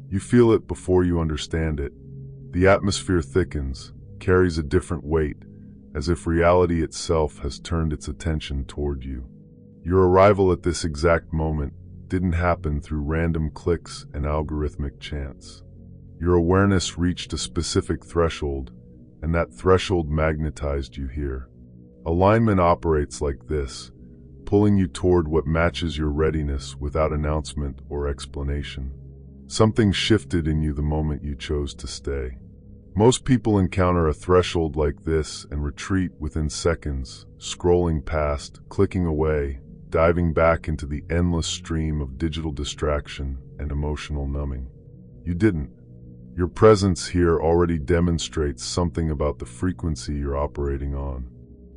You feel it before you understand it. The atmosphere thickens, carries a different weight, as if reality itself has turned its attention toward you. Your arrival at this exact moment didn't happen through random clicks and algorithmic chance. Your awareness reached a specific threshold, and that threshold magnetized you here. Alignment operates like this, pulling you toward what matches your readiness without announcement or explanation. Something shifted in you the moment you chose to stay. Most people encounter a threshold like this and retreat within seconds, scrolling past, clicking away, diving back into the endless stream of digital distraction and emotional numbing. You didn't. Your presence here already demonstrates something about the frequency you're operating on.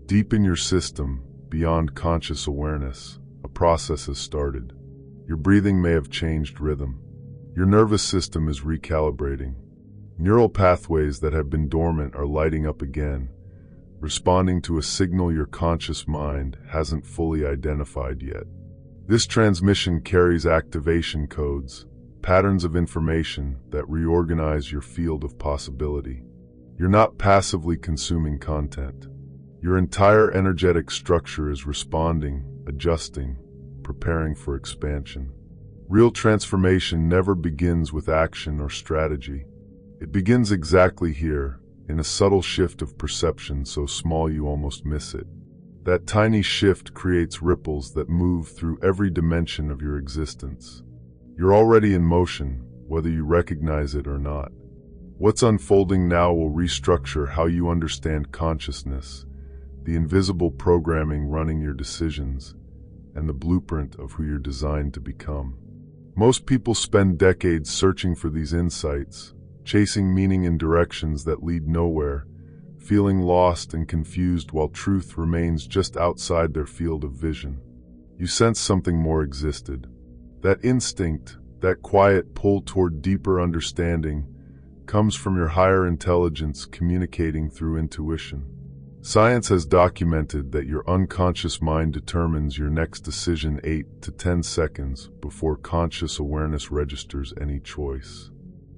Deep in your system, beyond conscious awareness, a process has started. Your breathing may have changed rhythm. Your nervous system is recalibrating. Neural pathways that have been dormant are lighting up again, responding to a signal your conscious mind hasn't fully identified yet. This transmission carries activation codes, patterns of information that reorganize your field of possibility. You're not passively consuming content. Your entire energetic structure is responding, adjusting, preparing for expansion. Real transformation never begins with action or strategy. It begins exactly here, in a subtle shift of perception so small you almost miss it. That tiny shift creates ripples that move through every dimension of your existence. You're already in motion, whether you recognize it or not. What's unfolding now will restructure how you understand consciousness, the invisible programming running your decisions, and the blueprint of who you're designed to become. Most people spend decades searching for these insights, chasing meaning in directions that lead nowhere, feeling lost and confused while truth remains just outside their field of vision. You sense something more existed. That instinct, that quiet pull toward deeper understanding, comes from your higher intelligence communicating through intuition. Science has documented that your unconscious mind determines your next decision 8 to 10 seconds before conscious awareness registers any choice.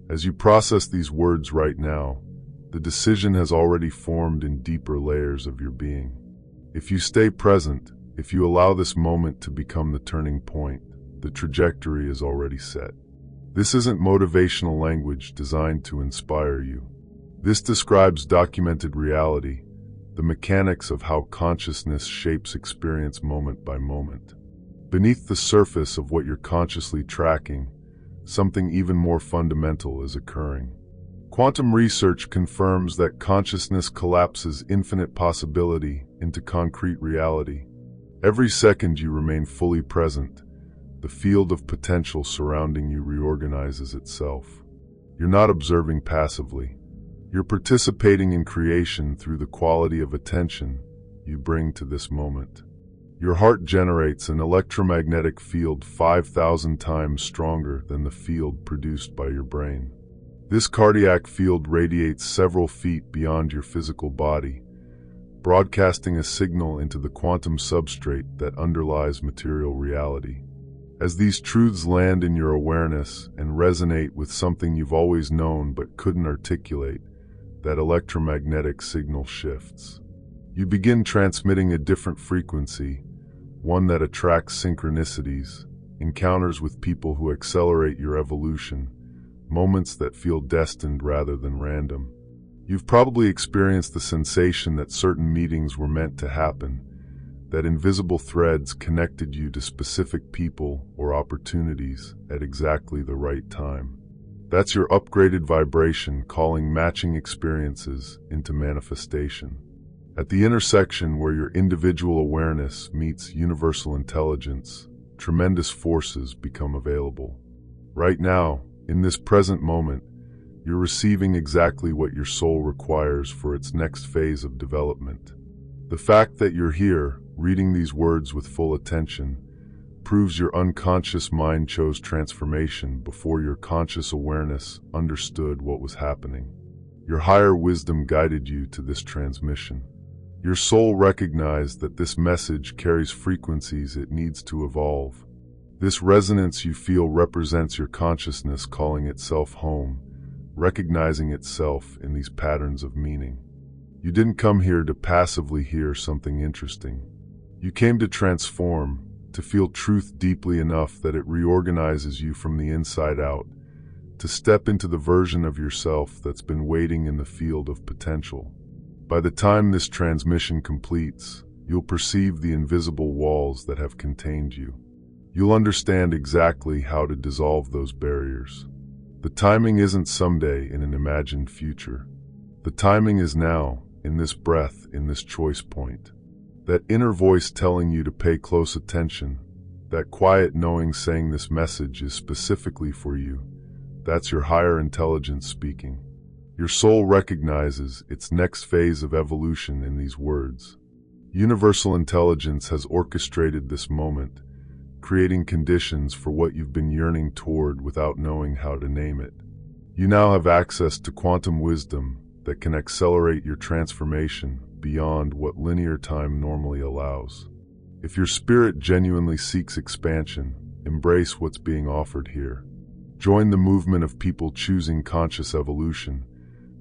As you process these words right now, the decision has already formed in deeper layers of your being. If you stay present, if you allow this moment to become the turning point, the trajectory is already set. This isn't motivational language designed to inspire you. This describes documented reality, the mechanics of how consciousness shapes experience moment by moment. Beneath the surface of what you're consciously tracking, something even more fundamental is occurring. Quantum research confirms that consciousness collapses infinite possibility into concrete reality. Every second you remain fully present, the field of potential surrounding you reorganizes itself. You're not observing passively. You're participating in creation through the quality of attention you bring to this moment. Your heart generates an electromagnetic field 5,000 times stronger than the field produced by your brain. This cardiac field radiates several feet beyond your physical body, broadcasting a signal into the quantum substrate that underlies material reality. As these truths land in your awareness and resonate with something you've always known but couldn't articulate, that electromagnetic signal shifts. You begin transmitting a different frequency, one that attracts synchronicities, encounters with people who accelerate your evolution, moments that feel destined rather than random. You've probably experienced the sensation that certain meetings were meant to happen, that invisible threads connected you to specific people or opportunities at exactly the right time. That's your upgraded vibration calling matching experiences into manifestation. At the intersection where your individual awareness meets universal intelligence, tremendous forces become available. Right now, in this present moment, you're receiving exactly what your soul requires for its next phase of development. The fact that you're here, reading these words with full attention, proves your unconscious mind chose transformation before your conscious awareness understood what was happening. Your higher wisdom guided you to this transmission. Your soul recognized that this message carries frequencies it needs to evolve. This resonance you feel represents your consciousness calling itself home, recognizing itself in these patterns of meaning. You didn't come here to passively hear something interesting. You came to transform, to feel truth deeply enough that it reorganizes you from the inside out, to step into the version of yourself that's been waiting in the field of potential. By the time this transmission completes, you'll perceive the invisible walls that have contained you. You'll understand exactly how to dissolve those barriers. The timing isn't someday in an imagined future. The timing is now, in this breath, in this choice point. That inner voice telling you to pay close attention, that quiet knowing saying this message is specifically for you, that's your higher intelligence speaking. Your soul recognizes its next phase of evolution in these words. Universal intelligence has orchestrated this moment, creating conditions for what you've been yearning toward without knowing how to name it. You now have access to quantum wisdom that can accelerate your transformation beyond what linear time normally allows. If your spirit genuinely seeks expansion, embrace what's being offered here. Join the movement of people choosing conscious evolution,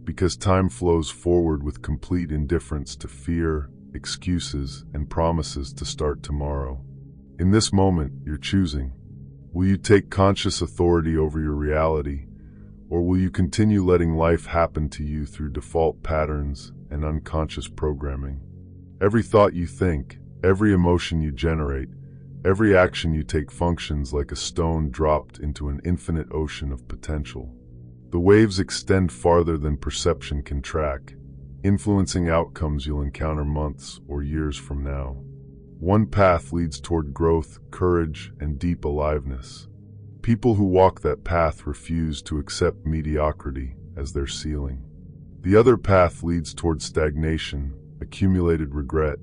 because time flows forward with complete indifference to fear, excuses, and promises to start tomorrow. In this moment, you're choosing. Will you take conscious authority over your reality, or will you continue letting life happen to you through default patterns and unconscious programming? Every thought you think, every emotion you generate, every action you take functions like a stone dropped into an infinite ocean of potential. The waves extend farther than perception can track, influencing outcomes you'll encounter months or years from now. One path leads toward growth, courage, and deep aliveness. People who walk that path refuse to accept mediocrity as their ceiling. The other path leads toward stagnation, accumulated regret,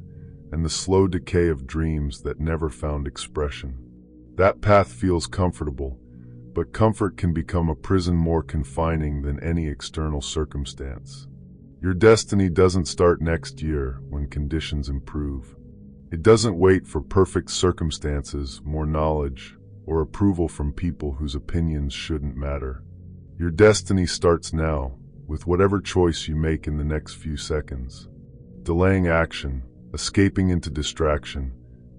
and the slow decay of dreams that never found expression. That path feels comfortable, but comfort can become a prison more confining than any external circumstance. Your destiny doesn't start next year when conditions improve. It doesn't wait for perfect circumstances, more knowledge, or approval from people whose opinions shouldn't matter. Your destiny starts now, with whatever choice you make in the next few seconds. Delaying action, escaping into distraction,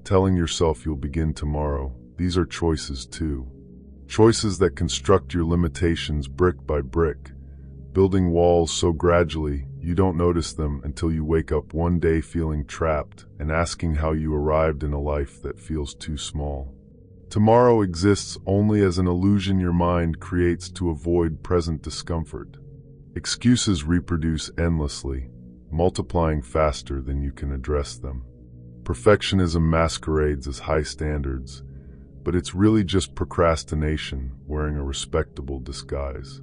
telling yourself you'll begin tomorrow, these are choices too. Choices that construct your limitations brick by brick, building walls so gradually you don't notice them until you wake up one day feeling trapped and asking how you arrived in a life that feels too small. Tomorrow exists only as an illusion your mind creates to avoid present discomfort. Excuses reproduce endlessly, multiplying faster than you can address them. Perfectionism masquerades as high standards, but it's really just procrastination wearing a respectable disguise.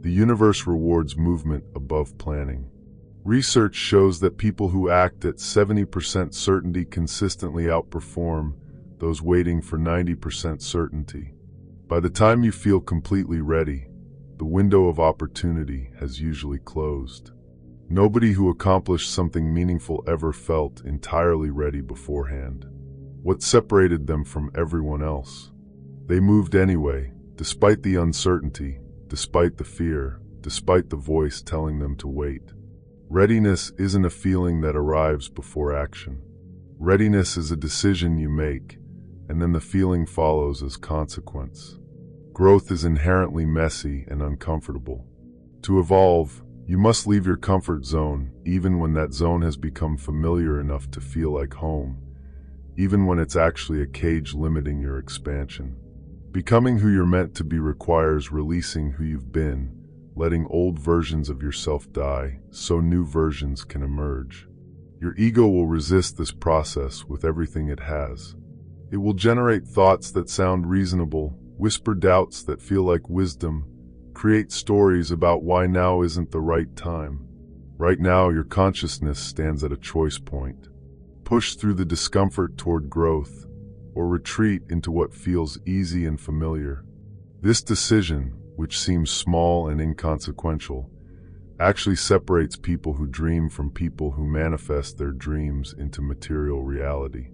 The universe rewards movement above planning. Research shows that people who act at 70% certainty consistently outperform those waiting for 90% certainty. By the time you feel completely ready, the window of opportunity has usually closed. Nobody who accomplished something meaningful ever felt entirely ready beforehand. What separated them from everyone else? They moved anyway, despite the uncertainty, despite the fear, despite the voice telling them to wait. Readiness isn't a feeling that arrives before action. Readiness is a decision you make, and then the feeling follows as consequence. Growth is inherently messy and uncomfortable. To evolve, you must leave your comfort zone, even when that zone has become familiar enough to feel like home, even when it's actually a cage limiting your expansion. Becoming who you're meant to be requires releasing who you've been, letting old versions of yourself die so new versions can emerge. Your ego will resist this process with everything it has. It will generate thoughts that sound reasonable, whisper doubts that feel like wisdom, create stories about why now isn't the right time. Right now, your consciousness stands at a choice point. Push through the discomfort toward growth, or retreat into what feels easy and familiar. This decision, which seems small and inconsequential, actually separates people who dream from people who manifest their dreams into material reality.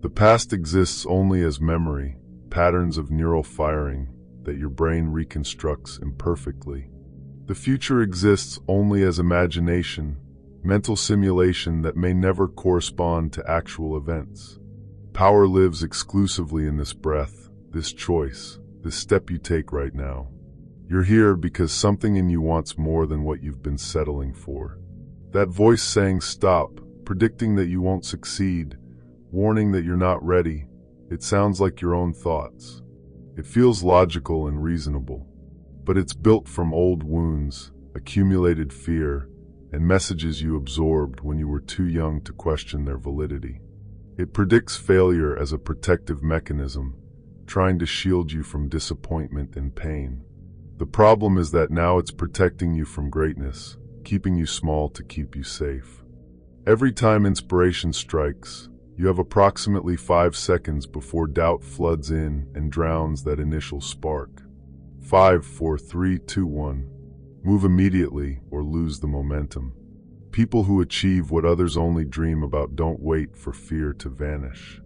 The past exists only as memory, patterns of neural firing that your brain reconstructs imperfectly. The future exists only as imagination, mental simulation that may never correspond to actual events. Power lives exclusively in this breath, this choice, this step you take right now. You're here because something in you wants more than what you've been settling for. That voice saying stop, predicting that you won't succeed, warning that you're not ready, it sounds like your own thoughts. It feels logical and reasonable, but it's built from old wounds, accumulated fear, and messages you absorbed when you were too young to question their validity. It predicts failure as a protective mechanism, trying to shield you from disappointment and pain. The problem is that now it's protecting you from greatness, keeping you small to keep you safe. Every time inspiration strikes, you have approximately 5 seconds before doubt floods in and drowns that initial spark. 5, 4, 3, 2, 1. Move immediately or lose the momentum. People who achieve what others only dream about don't wait for fear to vanish.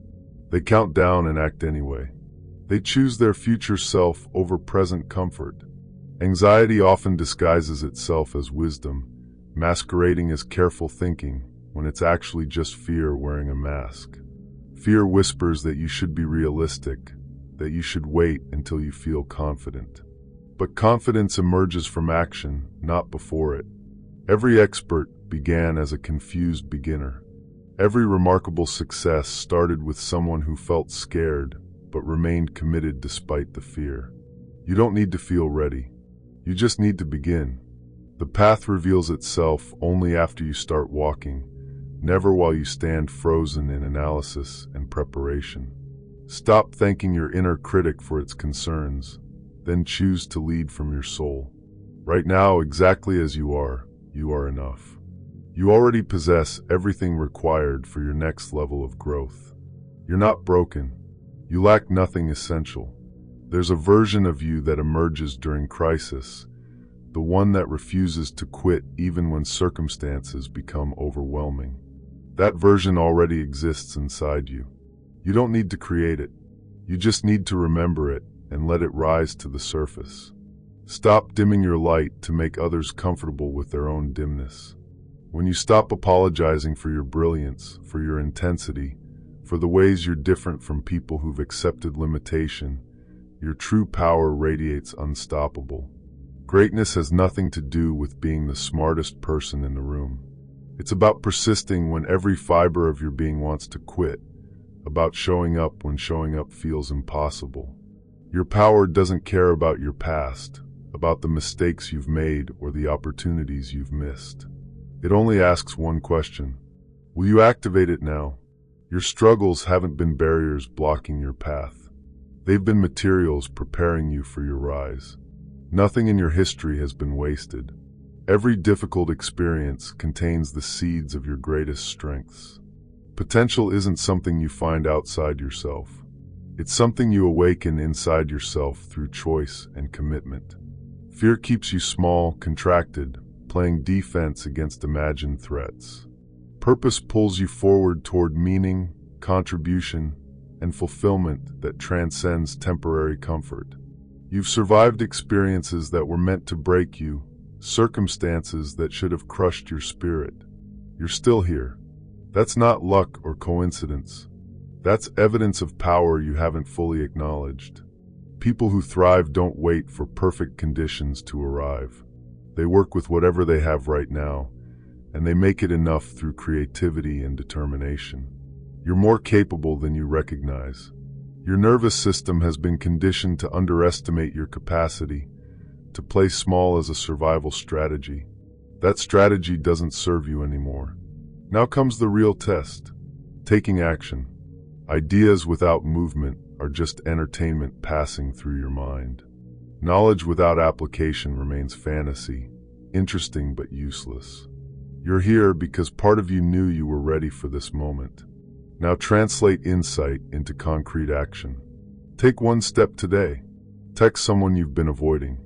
They count down and act anyway. They choose their future self over present comfort. Anxiety often disguises itself as wisdom, masquerading as careful thinking when it's actually just fear wearing a mask. Fear whispers that you should be realistic, that you should wait until you feel confident. But confidence emerges from action, not before it. Every expert began as a confused beginner. Every remarkable success started with someone who felt scared, but remained committed despite the fear. You don't need to feel ready. You just need to begin. The path reveals itself only after you start walking, never while you stand frozen in analysis and preparation. Stop thanking your inner critic for its concerns, then choose to lead from your soul. Right now, exactly as you are enough. You already possess everything required for your next level of growth. You're not broken. You lack nothing essential. There's a version of you that emerges during crisis, the one that refuses to quit even when circumstances become overwhelming. That version already exists inside you. You don't need to create it. You just need to remember it and let it rise to the surface. Stop dimming your light to make others comfortable with their own dimness. When you stop apologizing for your brilliance, for your intensity, for the ways you're different from people who've accepted limitation, your true power radiates unstoppable. Greatness has nothing to do with being the smartest person in the room. It's about persisting when every fiber of your being wants to quit, about showing up when showing up feels impossible. Your power doesn't care about your past, about the mistakes you've made or the opportunities you've missed. It only asks one question. Will you activate it now? Your struggles haven't been barriers blocking your path. They've been materials preparing you for your rise. Nothing in your history has been wasted. Every difficult experience contains the seeds of your greatest strengths. Potential isn't something you find outside yourself. It's something you awaken inside yourself through choice and commitment. Fear keeps you small, contracted, playing defense against imagined threats. Purpose pulls you forward toward meaning, contribution, and fulfillment that transcends temporary comfort. You've survived experiences that were meant to break you, circumstances that should have crushed your spirit. You're still here. That's not luck or coincidence. That's evidence of power you haven't fully acknowledged. People who thrive don't wait for perfect conditions to arrive. They work with whatever they have right now, and they make it enough through creativity and determination. You're more capable than you recognize. Your nervous system has been conditioned to underestimate your capacity, to play small as a survival strategy. That strategy doesn't serve you anymore. Now comes the real test. Taking action. Ideas without movement are just entertainment passing through your mind. Knowledge without application remains fantasy, interesting but useless. You're here because part of you knew you were ready for this moment. Now translate insight into concrete action. Take one step today. Text someone you've been avoiding.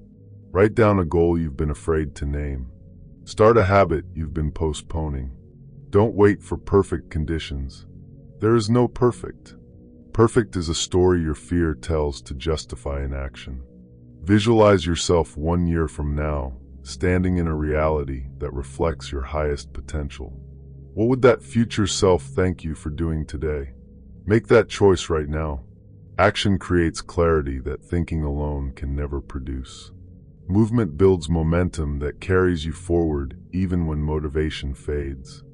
Write down a goal you've been afraid to name. Start a habit you've been postponing. Don't wait for perfect conditions. There is no perfect. Perfect is a story your fear tells to justify inaction. Visualize yourself 1 year from now, standing in a reality that reflects your highest potential. What would that future self thank you for doing today? Make that choice right now. Action creates clarity that thinking alone can never produce. Movement builds momentum that carries you forward even when motivation fades.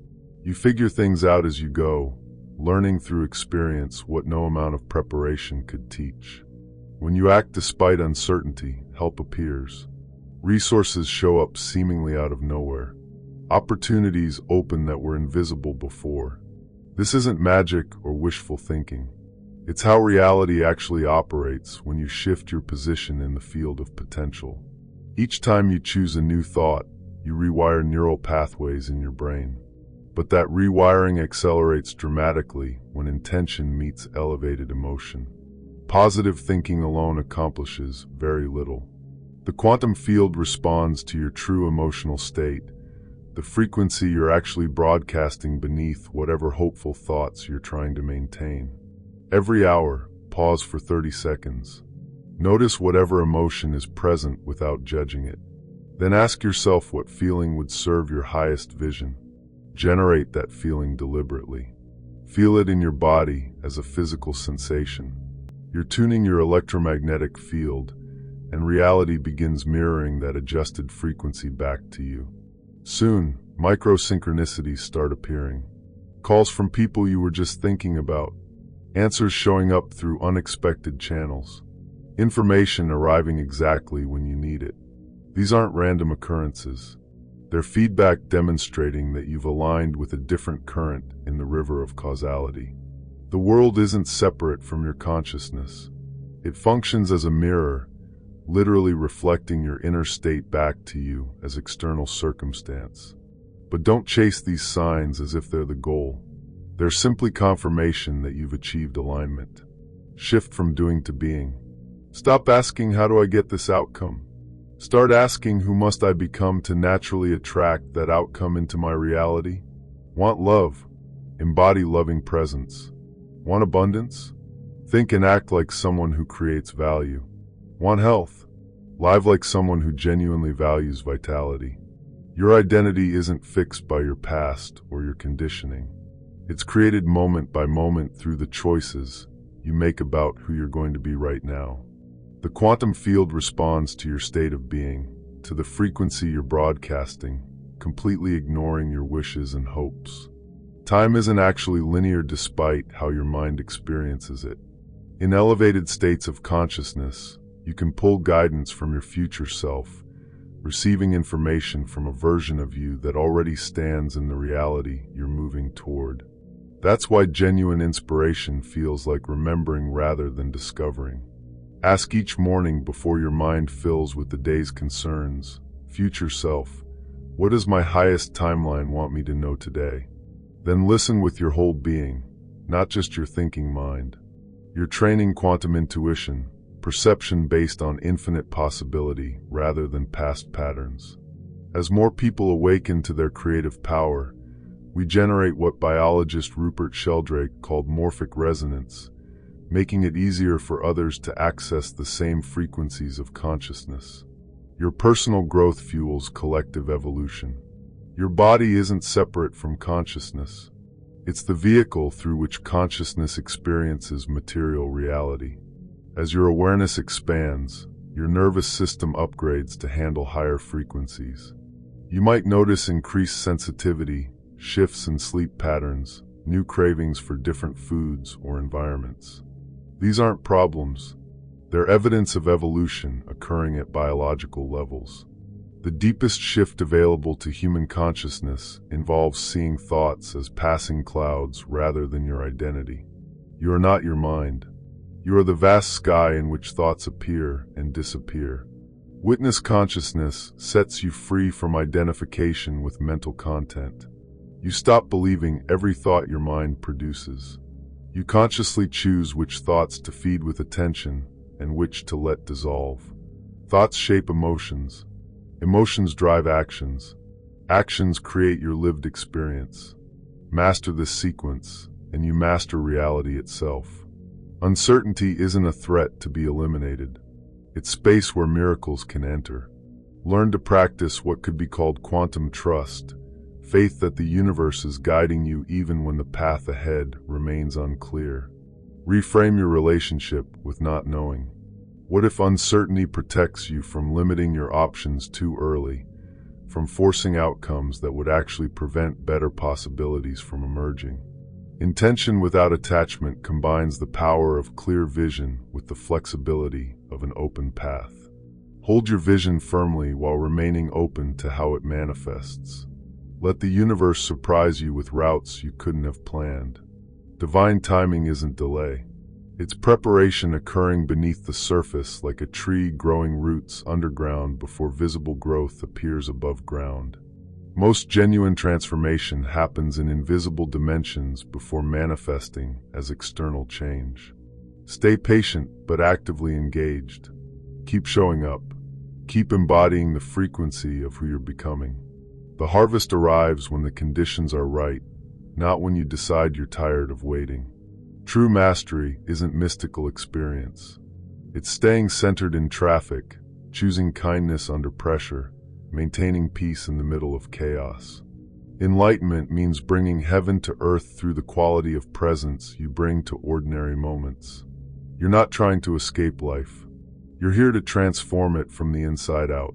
You figure things out as you go, learning through experience what no amount of preparation could teach. When you act despite uncertainty, help appears. Resources show up seemingly out of nowhere. Opportunities open that were invisible before. This isn't magic or wishful thinking. It's how reality actually operates when you shift your position in the field of potential. Each time you choose a new thought, you rewire neural pathways in your brain. But that rewiring accelerates dramatically when intention meets elevated emotion. Positive thinking alone accomplishes very little. The quantum field responds to your true emotional state, the frequency you're actually broadcasting beneath whatever hopeful thoughts you're trying to maintain. Every hour, pause for 30 seconds. Notice whatever emotion is present without judging it. Then ask yourself what feeling would serve your highest vision. Generate that feeling deliberately. Feel it in your body as a physical sensation. You're tuning your electromagnetic field, and reality begins mirroring that adjusted frequency back to you. Soon, micro-synchronicities start appearing. Calls from people you were just thinking about. Answers showing up through unexpected channels. Information arriving exactly when you need it. These aren't random occurrences. They're feedback demonstrating that you've aligned with a different current in the river of causality. The world isn't separate from your consciousness. It functions as a mirror, literally reflecting your inner state back to you as external circumstance. But don't chase these signs as if they're the goal. They're simply confirmation that you've achieved alignment. Shift from doing to being. Stop asking, how do I get this outcome? Start asking, who must I become to naturally attract that outcome into my reality? Want love? Embody loving presence. Want abundance? Think and act like someone who creates value. Want health? Live like someone who genuinely values vitality. Your identity isn't fixed by your past or your conditioning. It's created moment by moment through the choices you make about who you're going to be right now. The quantum field responds to your state of being, to the frequency you're broadcasting, completely ignoring your wishes and hopes. Time isn't actually linear despite how your mind experiences it. In elevated states of consciousness, you can pull guidance from your future self, receiving information from a version of you that already stands in the reality you're moving toward. That's why genuine inspiration feels like remembering rather than discovering. Ask each morning before your mind fills with the day's concerns, future self, what does my highest timeline want me to know today? Then listen with your whole being, not just your thinking mind. You're training quantum intuition, perception based on infinite possibility rather than past patterns. As more people awaken to their creative power, we generate what biologist Rupert Sheldrake called morphic resonance, making it easier for others to access the same frequencies of consciousness. Your personal growth fuels collective evolution. Your body isn't separate from consciousness. It's the vehicle through which consciousness experiences material reality. As your awareness expands, your nervous system upgrades to handle higher frequencies. You might notice increased sensitivity, shifts in sleep patterns, new cravings for different foods or environments. These aren't problems. They're evidence of evolution occurring at biological levels. The deepest shift available to human consciousness involves seeing thoughts as passing clouds rather than your identity. You are not your mind. You are the vast sky in which thoughts appear and disappear. Witness consciousness sets you free from identification with mental content. You stop believing every thought your mind produces. You consciously choose which thoughts to feed with attention and which to let dissolve. Thoughts shape emotions. Emotions drive actions. Actions create your lived experience. Master this sequence, and you master reality itself. Uncertainty isn't a threat to be eliminated. It's space where miracles can enter. Learn to practice what could be called quantum trust, faith that the universe is guiding you even when the path ahead remains unclear. Reframe your relationship with not knowing. What if uncertainty protects you from limiting your options too early, from forcing outcomes that would actually prevent better possibilities from emerging? Intention without attachment combines the power of clear vision with the flexibility of an open path. Hold your vision firmly while remaining open to how it manifests. Let the universe surprise you with routes you couldn't have planned. Divine timing isn't delay. It's preparation occurring beneath the surface, like a tree growing roots underground before visible growth appears above ground. Most genuine transformation happens in invisible dimensions before manifesting as external change. Stay patient but actively engaged. Keep showing up. Keep embodying the frequency of who you're becoming. The harvest arrives when the conditions are right, not when you decide you're tired of waiting. True mastery isn't mystical experience. It's staying centered in traffic, choosing kindness under pressure, maintaining peace in the middle of chaos. Enlightenment means bringing heaven to earth through the quality of presence you bring to ordinary moments. You're not trying to escape life. You're here to transform it from the inside out.